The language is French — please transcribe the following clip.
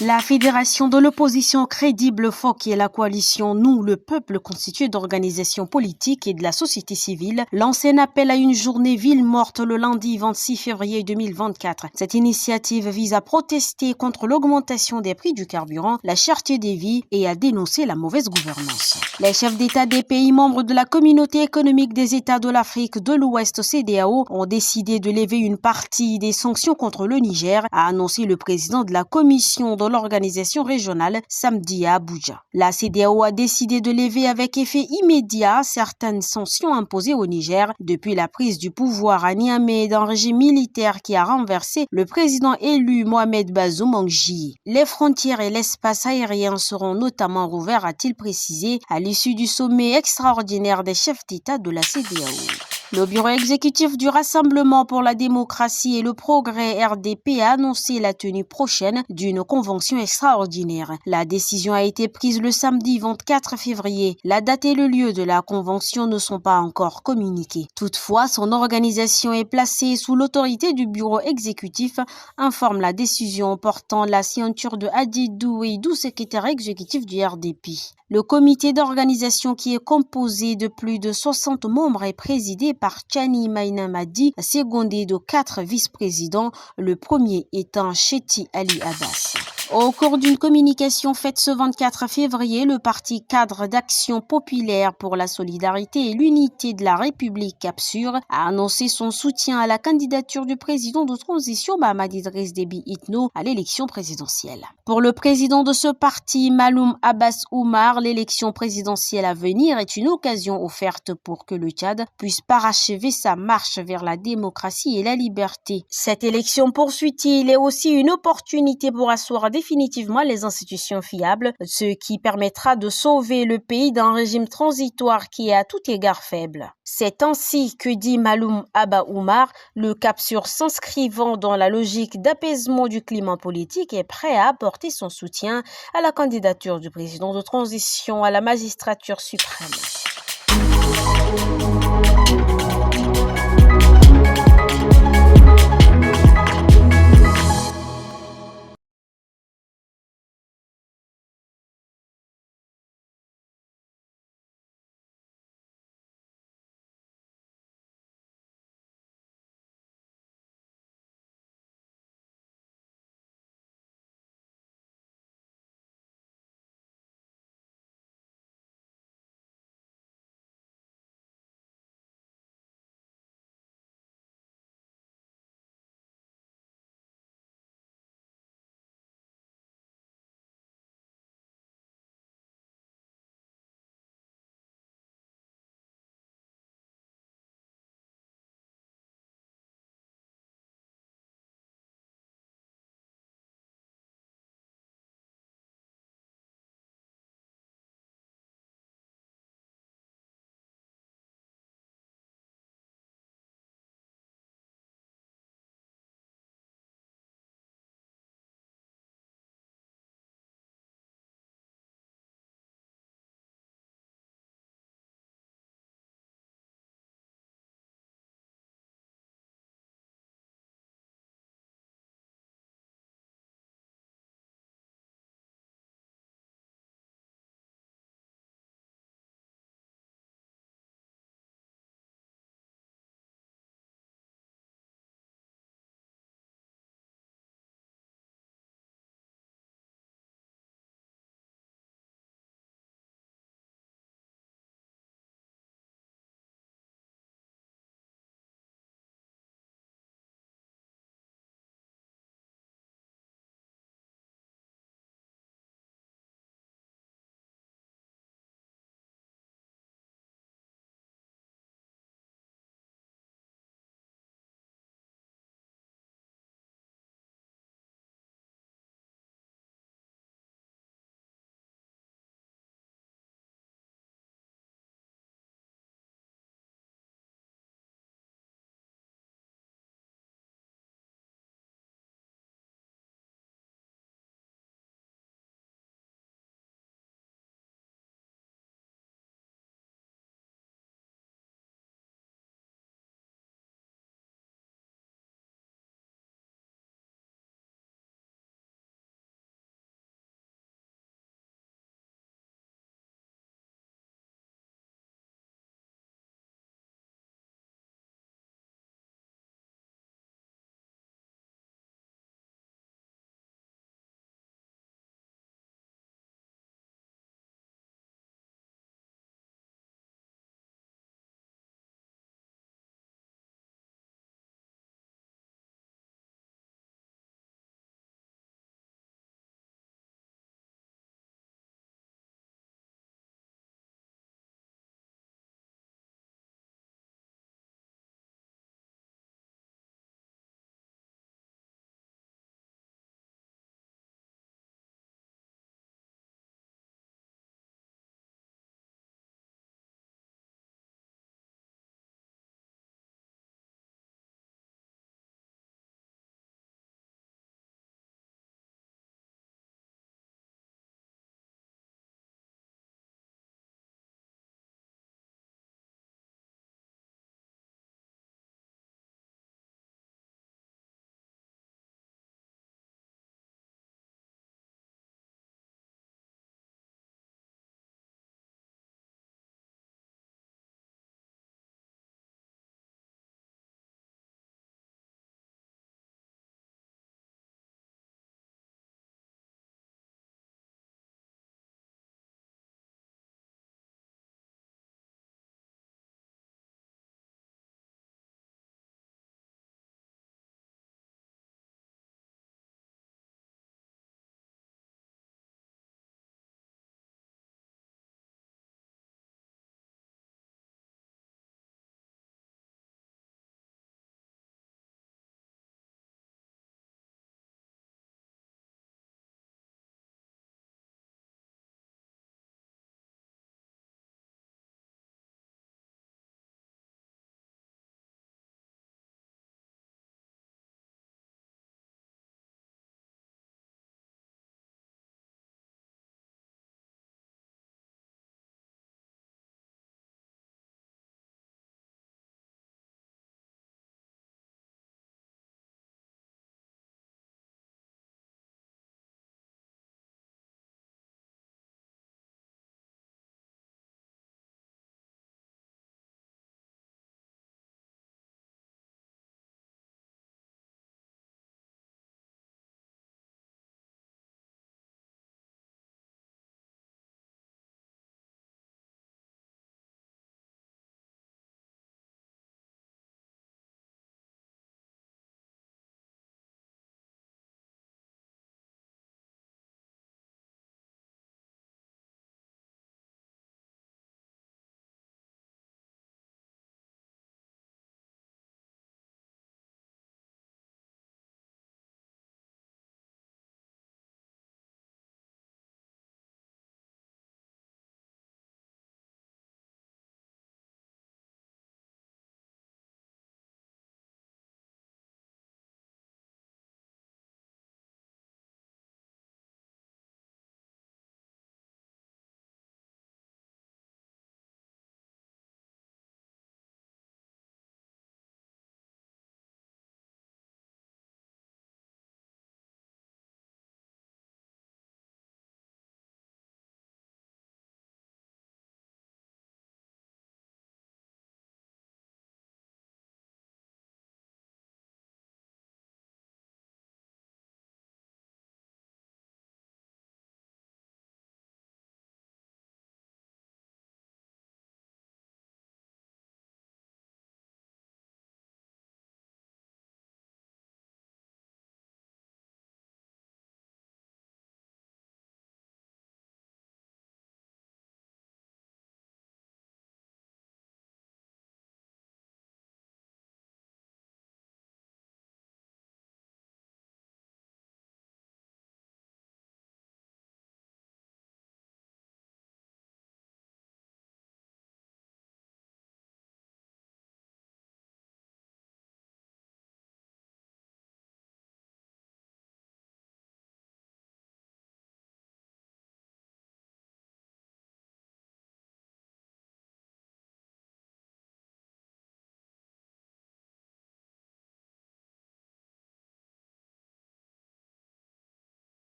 La fédération de l'opposition crédible FOC et la coalition Nous, le peuple, constituée d'organisations politiques et de la société civile, lance un appel à une journée ville morte le lundi 26 février 2024. Cette initiative vise à protester contre l'augmentation des prix du carburant, la cherté des vies et à dénoncer la mauvaise gouvernance. Les chefs d'État des pays membres de la Communauté économique des États de l'Afrique de l'Ouest CEDEAO ont décidé de lever une partie des sanctions contre le Niger, a annoncé le président de la commission de l'organisation régionale samedi à Abuja. La CEDEAO a décidé de lever avec effet immédiat certaines sanctions imposées au Niger depuis la prise du pouvoir à Niamey d'un régime militaire qui a renversé le président élu Mohamed Bazoum en juillet. Les frontières et l'espace aérien seront notamment rouverts, a-t-il précisé, à l'issue du sommet extraordinaire des chefs d'État de la CEDEAO. Le bureau exécutif du Rassemblement pour la démocratie et le progrès RDP a annoncé la tenue prochaine d'une convention extraordinaire. La décision a été prise le samedi 24 février. La date et le lieu de la convention ne sont pas encore communiqués. Toutefois, son organisation est placée sous l'autorité du bureau exécutif, informe la décision portant la signature de Hadi Doueidou, secrétaire exécutif du RDP. Le comité d'organisation, qui est composé de plus de 60 membres, est présidé par Tchani Maïna Madi, secondé de 4 vice-présidents, le premier étant Chéti Ali Abbas. Au cours d'une communication faite ce 24 février, le parti cadre d'action populaire pour la solidarité et l'unité de la République Capsure a annoncé son soutien à la candidature du président de transition Mahamat Idriss Déby Itno à l'élection présidentielle. Pour le président de ce parti, Maloum Abbas Oumar, l'élection présidentielle à venir est une occasion offerte pour que le Tchad puisse parachever sa marche vers la démocratie et la liberté. Cette élection, poursuit-il, est aussi une opportunité pour asseoir définitivement les institutions fiables, ce qui permettra de sauver le pays d'un régime transitoire qui est à tout égard faible. C'est ainsi que dit Maloum Abba Oumar, le Capsure s'inscrivant dans la logique d'apaisement du climat politique est prêt à apporter son soutien à la candidature du président de transition à la magistrature suprême.